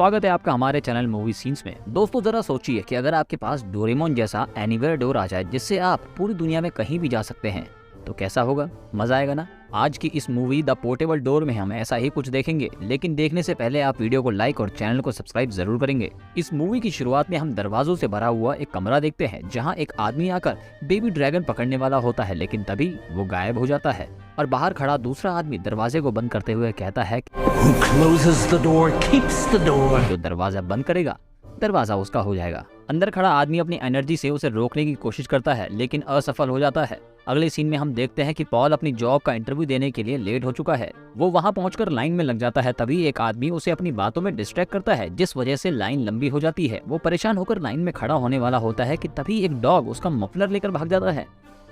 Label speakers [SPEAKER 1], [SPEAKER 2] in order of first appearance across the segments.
[SPEAKER 1] स्वागत है आपका हमारे चैनल मूवी सीन्स में। दोस्तों जरा सोचिए कि अगर आपके पास डोरेमोन जैसा एनीवेयर डोर आ जाए जिससे आप पूरी दुनिया में कहीं भी जा सकते हैं तो कैसा होगा, मजा आएगा ना। आज की इस मूवी द पोर्टेबल डोर में हम ऐसा ही कुछ देखेंगे, लेकिन देखने से पहले आप वीडियो को लाइक और चैनल को सब्सक्राइब जरूर करेंगे। इस मूवी की शुरुआत में हम दरवाजों से भरा हुआ एक कमरा देखते हैं जहां एक आदमी आकर बेबी ड्रैगन पकड़ने वाला होता है, लेकिन तभी वो गायब हो जाता है और बाहर खड़ा दूसरा आदमी दरवाजे को बंद करते हुए कहता है
[SPEAKER 2] Who closes the door keeps the door.
[SPEAKER 1] जो दरवाजा बंद करेगा दरवाजा उसका हो जाएगा। अंदर खड़ा आदमी अपनी एनर्जी से उसे रोकने की कोशिश करता है लेकिन असफल हो जाता है। अगले सीन में हम देखते हैं कि पॉल अपनी जॉब का इंटरव्यू देने के लिए लेट हो चुका है। वो वहां पहुंचकर लाइन में लग जाता है, तभी एक आदमी उसे अपनी बातों में डिस्ट्रैक्ट करता है जिस वजह से लाइन लंबी हो जाती है। वो परेशान होकर लाइन में खड़ा होने वाला होता है कि तभी एक डॉग उसका मफलर लेकर भाग जाता है।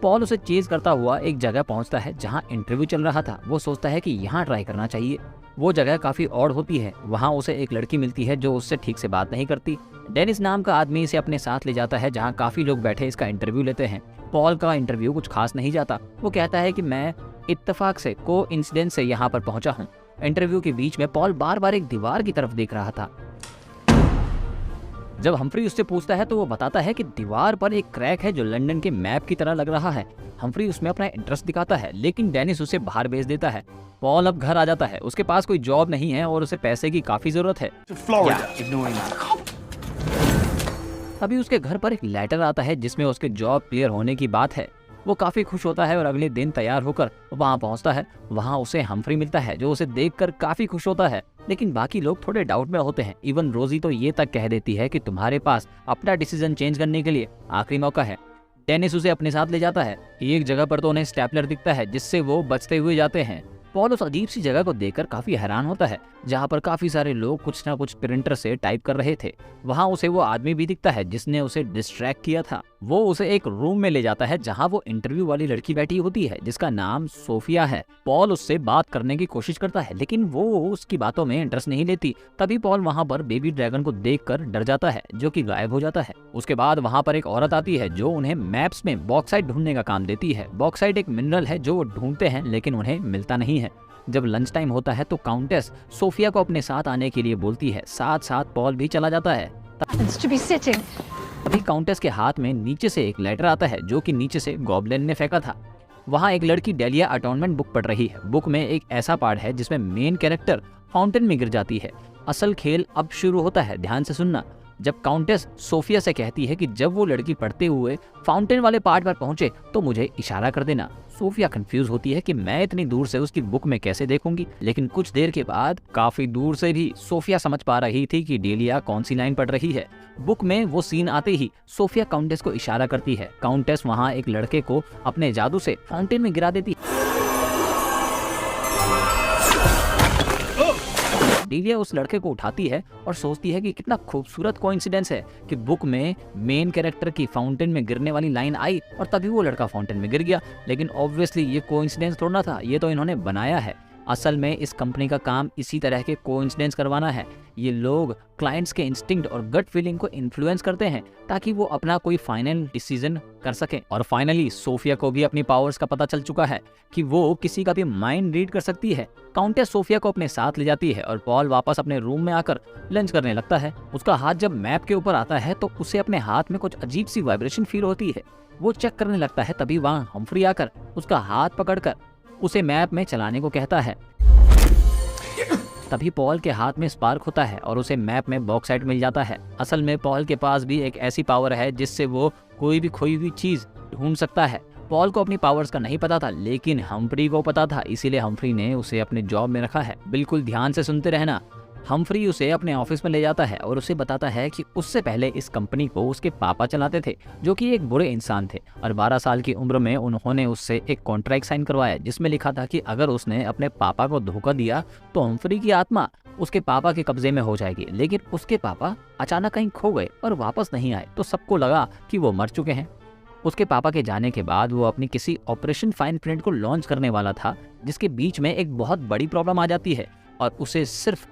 [SPEAKER 1] पॉल उसे चेज करता हुआ एक जगह पहुंचता है जहां इंटरव्यू चल रहा था। वो सोचता है कि यहाँ ट्राई करना चाहिए। वो जगह काफी ऑड होती है। वहां उसे एक लड़की मिलती है जो उससे ठीक से बात नहीं करती। डेनिस नाम का आदमी इसे अपने साथ ले जाता है जहां काफी लोग बैठे इसका इंटरव्यू लेते हैं। पॉल का इंटरव्यू कुछ खास नहीं जाता। वो कहता है कि मैं इत्तेफाक से कोइंसिडेंस से यहाँ पर पहुंचा हूँ। इंटरव्यू के बीच में पॉल बार बार एक दीवार की तरफ देख रहा था। जब हम्फ्री उससे पूछता है तो वो बताता है कि दीवार पर एक क्रैक है जो लंदन के मैप की तरह लग रहा है। हम्फ्री उसमें अपना इंटरेस्ट दिखाता है लेकिन डेनिस उसे बाहर भेज देता है। पॉल अब घर आ जाता है। उसके पास कोई जॉब नहीं है और उसे पैसे की काफी जरूरत है। तभी उसके घर पर एक लेटर आता है जिसमें उसके जॉब क्लियर होने की बात है। वो काफी खुश होता है और अगले दिन तैयार होकर वहां पहुंचता है। वहां उसे हम्फ्री मिलता है जो उसे देखकर काफी खुश होता है, लेकिन बाकी लोग थोड़े डाउट में होते हैं। इवन रोजी तो ये तक कह देती है कि तुम्हारे पास अपना डिसीजन चेंज करने के लिए आखिरी मौका है। डेनिस उसे अपने साथ ले जाता है। एक जगह पर तो उन्हें स्टेपलर दिखता है जिससे वो बचते हुए जाते हैं। पॉल उस अजीब सी जगह को देखकर काफी हैरान होता है जहाँ पर काफी सारे लोग कुछ ना कुछ प्रिंटर से टाइप कर रहे थे। वहाँ उसे वो आदमी भी दिखता है जिसने उसे डिस्ट्रैक्ट किया था। वो उसे एक रूम में ले जाता है जहाँ वो इंटरव्यू वाली लड़की बैठी होती है जिसका नाम सोफिया है। पॉल उससे बात करने की कोशिश करता है लेकिन वो उसकी बातों में इंटरेस्ट नहीं लेती। तभी पॉल वहाँ पर बेबी ड्रैगन को देखकर डर जाता है जो कि गायब हो जाता है। उसके बाद वहाँ पर एक औरत आती है जो उन्हें मैप्स में बॉक्साइट ढूंढने का काम देती है। बॉक्साइट एक मिनरल है जो वो ढूंढते हैं लेकिन उन्हें मिलता नहीं है। जब लंच टाइम होता है तो काउंटेस सोफिया को अपने साथ आने के लिए बोलती है। साथ साथ पॉल भी चला जाता है। अभी काउंटेस के हाथ में नीचे से एक लेटर आता है जो कि नीचे से गॉब्लिन ने फेंका था। वहाँ एक लड़की डेलिया अटॉर्नमेंट बुक पढ़ रही है। बुक में एक ऐसा पार्ट है जिसमें मेन कैरेक्टर फाउंटेन में गिर जाती है। असल खेल अब शुरू होता है, ध्यान से सुनना। जब काउंटेस सोफिया से कहती है कि जब वो लड़की पढ़ते हुए फाउंटेन वाले पार्ट पर पहुंचे तो मुझे इशारा कर देना। सोफिया कंफ्यूज होती है कि मैं इतनी दूर से उसकी बुक में कैसे देखूंगी, लेकिन कुछ देर के बाद काफी दूर से भी सोफिया समझ पा रही थी कि डेलिया कौन सी लाइन पढ़ रही है। बुक में वो सीन आते ही सोफिया काउंटेस को इशारा करती है। काउंटेस वहाँ एक लड़के को अपने जादू से फाउंटेन में गिरा देती है। डेलिया उस लड़के को उठाती है और सोचती है कि कितना खूबसूरत कोइंसिडेंस है कि बुक में मेन कैरेक्टर की फाउंटेन में गिरने वाली लाइन आई और तभी वो लड़का फाउंटेन में गिर गया। लेकिन ऑब्वियसली ये कोइंसिडेंस थोड़ा था, ये तो इन्होंने बनाया है। असल में इस कंपनी का काम इसी तरह के कोइंसिडेंस करवाना है। ये लोग क्लाइंट्स के इंस्टिंक्ट और गट फीलिंग को इन्फ्लुएंस करते हैं ताकि वो अपना कोई फाइनल डिसीजन कर सके। और फाइनली सोफिया को भी अपनी पावर्स का पता चल चुका है कि वो किसी का भी माइंड रीड कर सकती है। काउंटेस सोफिया को अपने साथ ले जाती है और पॉल वापस अपने रूम में आकर लंच करने लगता है। उसका हाथ जब मैप के ऊपर आता है तो उसे अपने हाथ में कुछ अजीब सी वाइब्रेशन फील होती है। वो चेक करने लगता है, तभी वहाँ हम्फ्री आकर उसका हाथ पकड़कर उसे मैप में चलाने को कहता है। तभी पॉल के हाथ में स्पार्क होता है और उसे मैप में बॉक्साइट मिल जाता है। असल में पॉल के पास भी एक ऐसी पावर है जिससे वो कोई भी खोई हुई चीज ढूंढ सकता है। पॉल को अपनी पावर्स का नहीं पता था लेकिन हम्फ्री को पता था, इसीलिए हम्फ्री ने उसे अपने जॉब में रखा है। बिल्कुल ध्यान से सुनते रहना। हम्फ्री उसे अपने ऑफिस में ले जाता है और उसे बताता है कि उससे पहले इस कंपनी को उसके पापा चलाते थे जो कि एक बुरे इंसान थे और 12 साल की उम्र में उन्होंने उससे एक कॉन्ट्रैक्ट साइन करवाया जिसमें लिखा था कि अगर उसने अपने पापा को धोखा दिया तो हम्फ्री की आत्मा उसके पापा के कब्जे में हो जाएगी। लेकिन उसके पापा अचानक कहीं खो गए और वापस नहीं आए तो सबको लगा कि वो मर चुके हैं। उसके पापा के जाने के बाद वो अपनी किसी ऑपरेशन फाइन प्रिंट को लॉन्च करने वाला था जिसके बीच में एक बहुत बड़ी प्रॉब्लम आ जाती है और उसे सिर्फ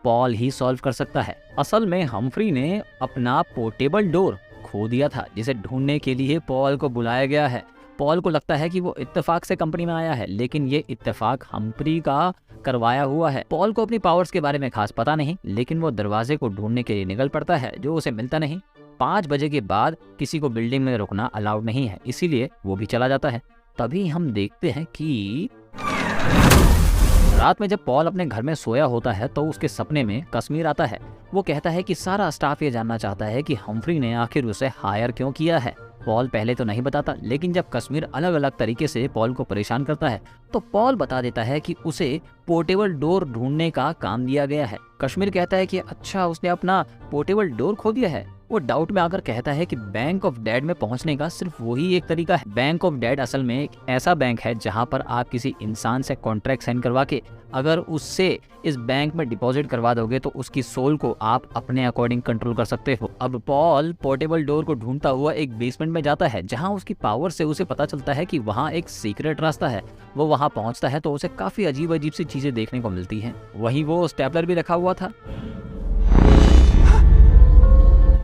[SPEAKER 1] पॉल ही सॉल्व कर सकता है। असल में हम्फ्री ने अपना पोर्टेबल डोर खो दिया था जिसे ढूंढने के लिए पॉल को बुलाया गया है। पॉल को लगता है कि वो इत्तेफाक से कंपनी में आया है लेकिन ये इत्तेफाक हम्फ्री का करवाया हुआ है। पॉल को अपनी पावर्स के बारे में खास पता नहीं, लेकिन वो दरवाजे को ढूंढने के लिए निकल पड़ता है जो उसे मिलता नहीं। 5 बजे के बाद किसी को बिल्डिंग में रुकना अलाउड नहीं है, इसीलिए वो भी चला जाता है। तभी हम देखते हैं कि रात में जब पॉल अपने घर में सोया होता है तो उसके सपने में कश्मीर आता है। वो कहता है कि सारा स्टाफ ये जानना चाहता है कि हम्फ्री ने आखिर उसे हायर क्यों किया है। पॉल पहले तो नहीं बताता, लेकिन जब कश्मीर अलग अलग तरीके से पॉल को परेशान करता है तो पॉल बता देता है कि उसे पोर्टेबल डोर ढूंढने का काम दिया गया है। कश्मीर कहता है कि अच्छा, उसने अपना पोर्टेबल डोर खो दिया है। वो डाउट में आकर कहता है कि बैंक ऑफ डेड में पहुंचने का सिर्फ वही एक तरीका है। बैंक ऑफ डेड असल में एक ऐसा बैंक है जहां पर आप किसी इंसान से कॉन्ट्रैक्ट साइन करवा के अगर उससे इस बैंक में डिपॉजिट करवा दोगे तो उसकी सोल को आप अपने अकॉर्डिंग कंट्रोल कर सकते हो। अब पॉल पोर्टेबल डोर को ढूंढता हुआ एक बेसमेंट में जाता है जहां उसकी पावर से उसे पता चलता है कि वहां एक सीक्रेट रास्ता है। वो वहां पहुंचता है तो उसे काफी अजीब अजीब सी चीजें देखने को मिलती हैं। वहीं वो स्टेपलर भी रखा हुआ था।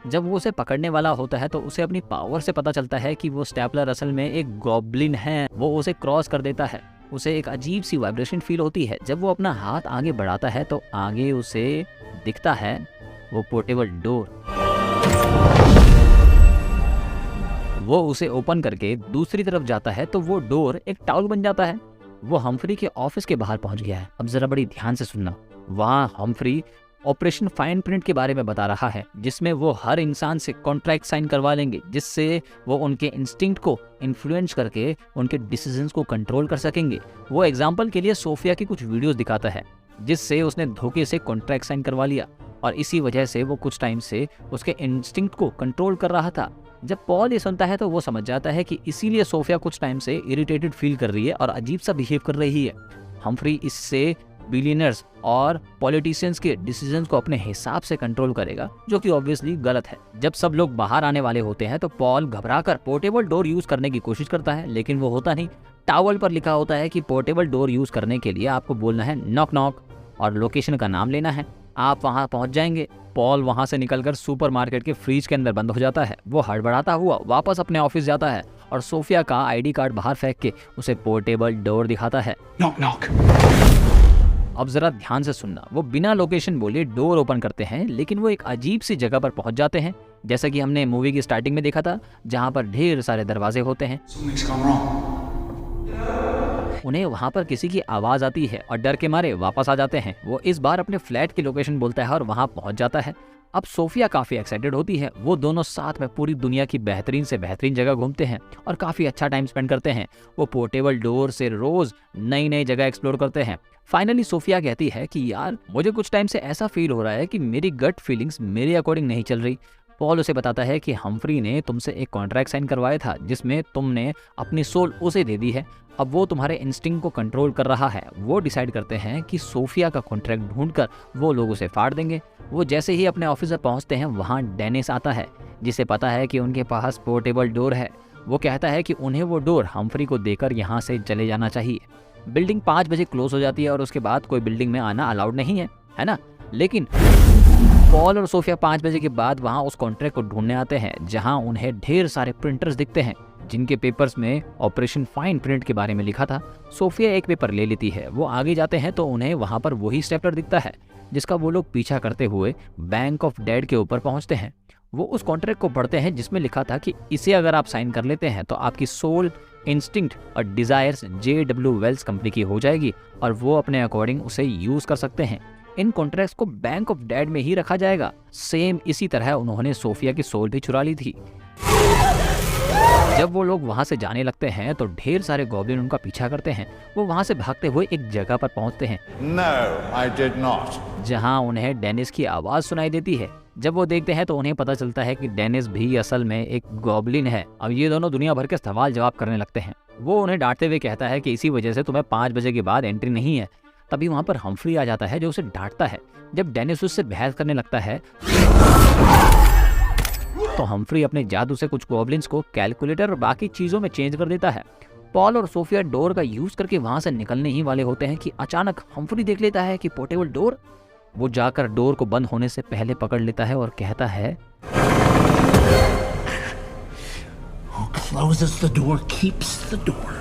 [SPEAKER 1] जब वो उसे पकड़ने वाला होता है तो उसे अपनी पावर से पता चलता है कि वो स्टेपलर असल में एक गॉब्लिन है। वो उसे क्रॉस कर देता है। उसे एक अजीब सी वाइब्रेशन फील होती है। जब वो अपना हाथ आगे बढ़ाता है तो आगे उसे दिखता है वो पोर्टेबल डोर। वो उसे ओपन करके दूसरी तरफ जाता है तो वो डोर एक टाउल बन जाता है। वो हम्फ्री के ऑफिस के बाहर पहुंच गया है। अब जरा बड़ी ध्यान से सुनना। वहाँ हम्फ्री ऑपरेशन फाइन प्रिंट के बारे में बता रहा है, जिसमें वो हर इंसान से कॉन्ट्रैक्ट साइन करवा लेंगे, जिससे वो उनके इंस्टिंक्ट को इन्फ्लुएंस करके उनके डिसीजंस को कंट्रोल कर सकेंगे। वो एग्जांपल के लिए सोफिया की कुछ वीडियोस दिखाता है जिससे उसने धोखे से कॉन्ट्रैक्ट साइन करवा लिया और इसी वजह से वो कुछ टाइम से उसके इंस्टिंक्ट को कंट्रोल कर रहा था। जब पॉल ये सुनता है तो वो समझ जाता है कि इसीलिए सोफिया कुछ टाइम से इरिटेटेड फील कर रही है और अजीब सा बिहेव कर रही है। हम्फ्री इससे बिलियनर्स और पॉलिटिशियंस के डिसीजंस को अपने हिसाब से कंट्रोल करेगा, जो कि ऑब्वियसली गलत है। जब सब लोग बाहर आने वाले होते हैं तो पॉल घबराकर पोर्टेबल डोर यूज करने की कोशिश करता है, लेकिन वो होता नहीं। टावल पर लिखा होता है कि पोर्टेबल डोर यूज करने के लिए आपको बोलना है नॉक नॉक और लोकेशन का नाम लेना है। आप वहां पहुंच जाएंगे। पॉल वहां से निकलकर सुपरमार्केट के फ्रिज के अंदर बंद हो जाता है। वो हड़बड़ाता हुआ वापस अपने ऑफिस जाता है और सोफिया का आईडी कार्ड बाहर फेंक के उसे पोर्टेबल डोर दिखाता है।
[SPEAKER 2] Knock, knock.
[SPEAKER 1] अब जरा ध्यान से सुनना। वो बिना लोकेशन बोले डोर ओपन करते हैं, लेकिन वो एक अजीब सी जगह पर पहुंच जाते हैं, जैसा कि हमने मूवी की स्टार्टिंग में देखा था, जहां पर ढेर सारे दरवाजे होते हैं।
[SPEAKER 2] Something's gone wrong.
[SPEAKER 1] उन्हें वहां पर किसी की आवाज आती है और डर के मारे वापस आ जाते हैं। वो इस बार अपने फ्लैट की लोकेशन बोलता है और वहां पहुंच जाता है। अब सोफिया काफी एक्साइटेड होती है। वो दोनों साथ में पूरी दुनिया की बेहतरीन से बेहतरीन जगह घूमते हैं और काफी अच्छा टाइम स्पेंड करते हैं। वो पोर्टेबल डोर से रोज नई नई जगह एक्सप्लोर करते हैं। फाइनली सोफिया कहती है कि यार, मुझे कुछ टाइम से ऐसा फील हो रहा है कि मेरी गट फीलिंग्स मेरे अकॉर्डिंग नहीं चल रही। पॉल उसे बताता है कि हम्फ्री ने तुमसे एक कॉन्ट्रैक्ट साइन करवाया था जिसमें तुमने अपनी सोल उसे दे दी है। अब वो तुम्हारे इंस्टिंक्ट को कंट्रोल कर रहा है। वो डिसाइड करते हैं कि सोफिया का कॉन्ट्रैक्ट ढूंढकर वो लोग उसे फाड़ देंगे। वो जैसे ही अपने ऑफिस में पहुंचते हैं, वहां डेनिस आता है जिसे पता है कि उनके पास पोर्टेबल डोर है। वो कहता है कि उन्हें वो डोर हम्फ्री को देकर यहाँ से चले जाना चाहिए। बिल्डिंग 5 बजे क्लोज हो जाती है और उसके बाद कोई बिल्डिंग में आना अलाउड नहीं है ना। लेकिन पॉल और सोफिया 5 बजे के बाद वहां उस कॉन्ट्रैक्ट को ढूंढने आते हैं, जहां उन्हें ढेर सारे प्रिंटर्स दिखते हैं जिनके पेपर्स में ऑपरेशन फाइन प्रिंट के बारे में लिखा था। सोफिया एक पेपर ले लेती है। वो आगे जाते हैं तो उन्हें वहां पर वही स्टेपलर दिखता है जिसका वो लोग पीछा करते हुए बैंक ऑफ डेड के ऊपर पहुंचते हैं। वो उस कॉन्ट्रैक्ट को पढ़ते हैं जिसमें लिखा था कि इसे अगर आप साइन कर लेते हैं तो आपकी सोल, इंस्टिंक्ट और डिजायर्स JW वेल्स कंपनी की हो जाएगी और वो अपने अकॉर्डिंग उसे यूज कर सकते हैं। इन कॉन्ट्रैक्ट्स को बैंक ऑफ डेड में ही रखा जाएगा। सेम इसी तरह उन्होंने सोफिया की सोल भी चुरा ली थी। जब वो लोग वहां से जाने लगते हैं तो ढेर सारे गॉब्लिन उनका पीछा करते हैं। वो वहां से भागते हुए एक जगह पर पहुंचते हैं
[SPEAKER 3] No, I did not.
[SPEAKER 1] जहां उन्हें डेनिस की आवाज सुनाई देती है। जब वो देखते हैं तो उन्हें पता चलता है कि डेनिस भी असल में एक गॉब्लिन है। अब ये दोनों दुनिया भर के सवाल जवाब करने लगते हैं। वो उन्हें डांटते हुए कहता है कि इसी वजह से तुम्हें 5 बजे के बाद एंट्री नहीं है। तभी वहां पर हम्फ्री आ जाता है जो उसे डांटता है। जब डेनिस उससे बहस करने लगता है तो हम्फ्री अपने जादू से कुछ गॉब्लिन्स को कैलकुलेटर और बाकी चीजों में चेंज कर देता है। पॉल और सोफिया डोर का यूज करके वहां से निकलने ही वाले होते हैं कि अचानक हम्फ्री देख लेता है कि पोर्टेबल डोर। वो जाकर डोर को बंद होने से पहले पकड़ लेता है और कहता है,
[SPEAKER 2] Who closes the door keeps the door.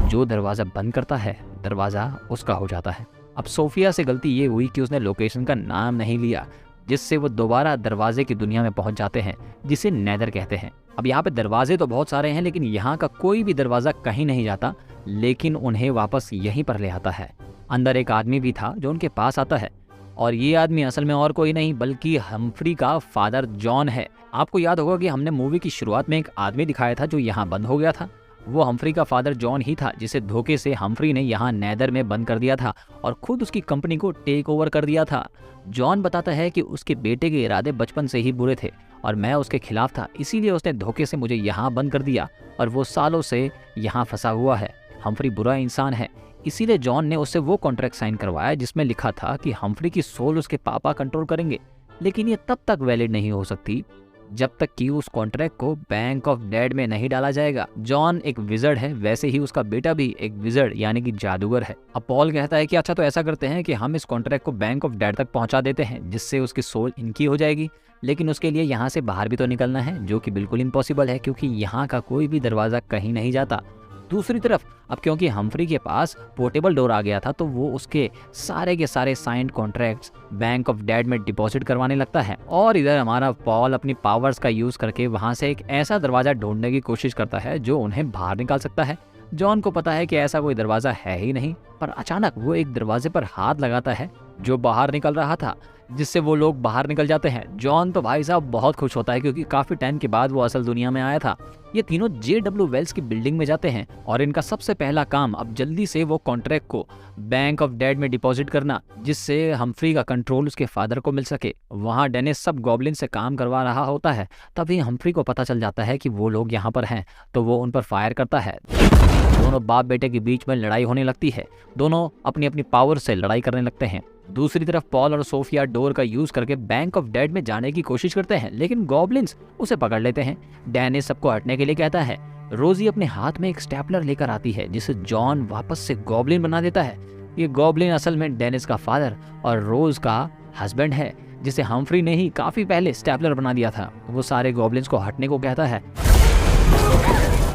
[SPEAKER 1] जो दरवाजा बंद करता है दरवाज़ा उसका हो जाता है। अब सोफिया से गलती ये हुई कि उसने लोकेशन का नाम नहीं लिया, जिससे वो दोबारा दरवाजे की दुनिया में पहुंच जाते हैं जिसे नेदर कहते हैं। अब यहाँ पे दरवाजे तो बहुत सारे हैं, लेकिन यहाँ का कोई भी दरवाज़ा कहीं नहीं जाता, लेकिन उन्हें वापस यहीं पर ले आता है। अंदर एक आदमी भी था जो उनके पास आता है, और ये आदमी असल में और कोई नहीं बल्कि हम्फ्री का फादर जॉन है। आपको याद होगा कि हमने मूवी की शुरुआत में एक आदमी दिखाया था जो यहाँ बंद हो गया था। वो हम्फ्री का फादर जॉन ही था जिसे धोखे से हम्फ्री ने यहाँ नेदर में बंद कर दिया था और खुद उसकी कंपनी को टेक ओवर कर दिया था। जॉन बताता है कि उसके बेटे के इरादे बचपन से ही बुरे थे और मैं उसके खिलाफ था, इसीलिए उसने धोखे से मुझे यहाँ बंद कर दिया और वो सालों से यहाँ फंसा हुआ है। हम्फ्री बुरा इंसान है, इसीलिए जॉन ने उससे वो कॉन्ट्रैक्ट साइन करवाया जिसमें लिखा था कि हम्फ्री की सोल उसके पापा कंट्रोल करेंगे, लेकिन ये तब तक वैलिड नहीं हो सकती जब तक कि उस कॉन्ट्रैक्ट को बैंक ऑफ डेड में नहीं डाला जाएगा। जॉन एक विजर्ड है, वैसे ही उसका बेटा भी एक विजर्ड यानी कि जादूगर है। अब पॉल कहता है कि अच्छा तो ऐसा करते हैं कि हम इस कॉन्ट्रैक्ट को बैंक ऑफ डेड तक पहुंचा देते हैं जिससे उसकी सोल इनकी हो जाएगी, लेकिन उसके लिए यहाँ से बाहर भी तो निकलना है, जो कि बिल्कुल इम्पॉसिबल है क्योंकि यहाँ का कोई भी दरवाज़ा कहीं नहीं जाता। दूसरी तरफ अब क्योंकि हम्फ्री के पास पोर्टेबल डोर आ गया था तो वो उसके सारे के सारे signed contracts bank of dead में डिपॉजिट करवाने लगता है, और इधर हमारा पॉल अपनी पावर्स का यूज करके वहां से एक ऐसा दरवाजा ढूंढने की कोशिश करता है जो उन्हें बाहर निकाल सकता है। जॉन को पता है कि ऐसा कोई दरवाजा है ही नहीं, पर अचानक वो एक दरवाजे पर हाथ लगाता है जो बाहर निकल रहा था, जिससे वो लोग बाहर निकल जाते हैं। जॉन तो भाई साहब बहुत खुश होता है क्योंकि काफी टाइम के बाद वो असल दुनिया में आया था। ये तीनों JW वेल्स की बिल्डिंग में जाते हैं और इनका सबसे पहला काम अब जल्दी से वो कॉन्ट्रैक्ट को बैंक ऑफ डेड में डिपॉजिट करना, जिससे हम्फ्री का कंट्रोल उसके फादर को मिल सके। वहाँ डेनिस सब गॉब्लिन से काम करवा रहा होता है, तभी हम्फ्री को पता चल जाता है कि वो लोग यहाँ पर हैं, तो वो उन पर फायर करता है। दोनों बाप बेटे के बीच में लड़ाई होने लगती है, दोनों अपनी अपनी पावर से लड़ाई करने लगते हैं। दूसरी तरफ पॉल और सोफिया डोर का यूज करके बैंक ऑफ डेड में जाने की कोशिश करते हैं, लेकिन गॉब्लिन्स उसे पकड़ लेते हैं। डेनिस सबको हटने के लिए कहता है। रोजी अपने हाथ में एक स्टेपलर लेकर आती है जिसे जॉन वापस से गॉब्लिन बना देता है। ये गॉब्लिन असल में डेनिस का फादर और रोज का हस्बैंड है, जिसे हम्फ्री ने ही काफी पहले स्टेपलर बना दिया था। वो सारे गॉब्लिन्स को हटने को कहता है,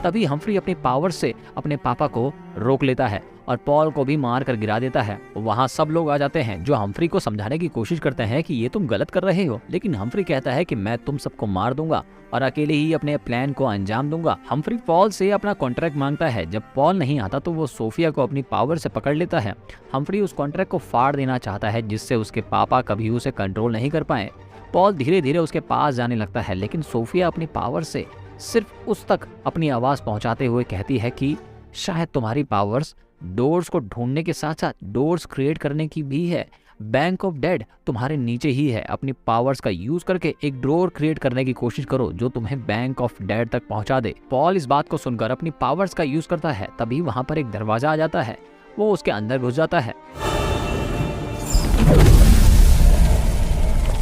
[SPEAKER 1] तभी हम्फ्री अपनी पावर से अपने पापा को रोक लेता है और पॉल को भी मार कर गिरा देता है। वहाँ सब लोग आ जाते हैं जो हम्फ्री को समझाने की कोशिश करते हैं कि ये तुम गलत कर रहे हो, लेकिन हम्फ्री कहता है कि मैं तुम सबको मार दूंगा और अकेले ही अपने प्लान को अंजाम दूंगा। हम्फ्री पॉल से अपना कॉन्ट्रैक्ट मांगता है। जब पॉल नहीं आता तो वो सोफिया को अपनी पावर से पकड़ लेता है। हम्फ्री उस कॉन्ट्रैक्ट को फाड़ देना चाहता है जिससे उसके पापा कभी उसे कंट्रोल नहीं कर पाए। पॉल धीरे धीरे उसके पास जाने लगता है, लेकिन सोफिया अपनी पावर से सिर्फ उस तक अपनी आवाज पहुंचाते हुए कहती है कि शायद तुम्हारी पावर्स डोर्स को ढूंढने के साथ साथ डोर्स क्रिएट करने की भी है। बैंक ऑफ डेड तुम्हारे नीचे ही है। अपनी पावर्स का यूज करके एक डोर क्रिएट करने की कोशिश करो जो तुम्हें बैंक ऑफ डेड तक पहुंचा दे। पॉल इस बात को सुनकर अपनी पावर्स का यूज करता है, तभी वहां पर एक दरवाजा आ जाता है। वो उसके अंदर घुस जाता है।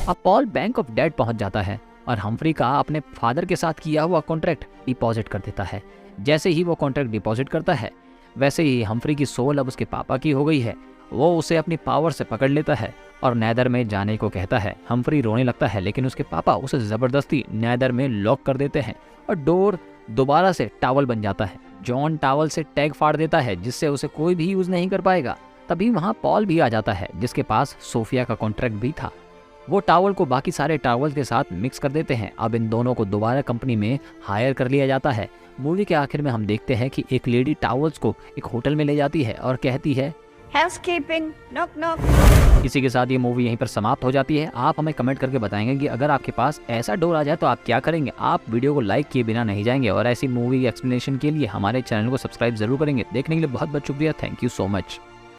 [SPEAKER 1] अब पॉल बैंक ऑफ डेड पहुंच जाता है और हम्फ्री का अपने फादर के साथ किया हुआ कॉन्ट्रैक्ट डिपॉजिट कर देता है। जैसे ही वो कॉन्ट्रैक्ट डिपॉजिट करता है, वैसे ही हम्फ्री की सोल अब उसके पापा की हो गई है। वो उसे अपनी पावर से पकड़ लेता है और नेदर में जाने को कहता है। हम्फ्री रोने लगता है, लेकिन उसके पापा उसे जबरदस्ती नेदर में लॉक कर देते हैं और डोर दोबारा से टावल बन जाता है। जॉन टावल से टैग फाड़ देता है जिससे उसे कोई भी यूज नहीं कर पाएगा। तभी वहाँ पॉल भी आ जाता है जिसके पास सोफिया का कॉन्ट्रैक्ट भी था। वो टावल को बाकी सारे टावल्स के साथ मिक्स कर देते हैं। अब इन दोनों को दोबारा कंपनी में हायर कर लिया जाता है। मूवी के आखिर में हम देखते हैं कि एक लेडी टावल्स को एक होटल में ले जाती है और कहती है,
[SPEAKER 4] हाउसकीपिंग नॉक नॉक।
[SPEAKER 1] इसी के साथ ये मूवी यहीं पर समाप्त हो जाती है। आप हमें कमेंट करके बताएंगे कि अगर आपके पास ऐसा डोर आ जाए तो आप क्या करेंगे। आप वीडियो को लाइक किए बिना नहीं जाएंगे और ऐसी मूवी एक्सप्लेनेशन के लिए हमारे चैनल को सब्सक्राइब जरूर करेंगे। देखने के लिए बहुत बहुत शुक्रिया। Thank you so much.